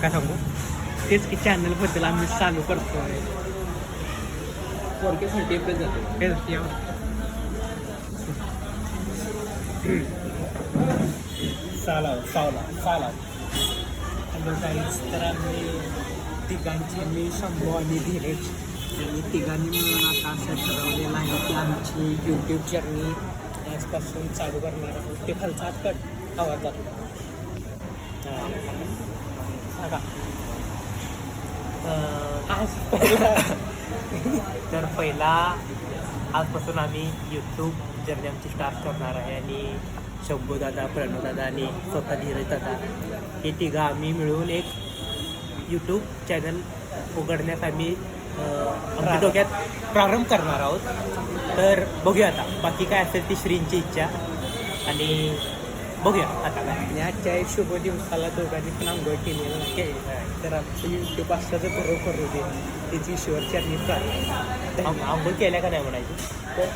काय सांगू तेच की चॅनलबद्दल आम्ही चालू करतोय 4K 30 FPS जातो. हे यावर. साला हॅलो गाईज, तर आम्ही तिघांचे मी शंभू आणि धीरज आणि तिघांनी मिळून आता असं ठरवलेलं आहे की आमची यूट्यूब जर्नी आजपासून चालू करणार आहोत. ते खालचा कट आवाज जातो सांगा. आज तर पहिला आजपासून आम्ही यूट्यूब जर्नी आमची स्टार्ट करणार आहे आणि शंभू दादा, प्रणव दादा आणि स्वतः धीरज दादा हे तिघं आम्ही मिळून एक यूट्यूब चॅनल उघडण्यास आम्ही आमच्या डोक्यात प्रारंभ करणार आहोत. तर बघूया आता बाकी काय असेल ती श्रींची इच्छा आणि बघूया आता काय. आजच्या शुभ दिवसाला दोघांनी पण आंघोळ केलेलं आहे तर आमचं यूट्यूब असल्याचं बरोबर करू दे त्याची ईश्वर चरणी प्रार्थना. आंघोळ केल्या का नाही म्हणायची तर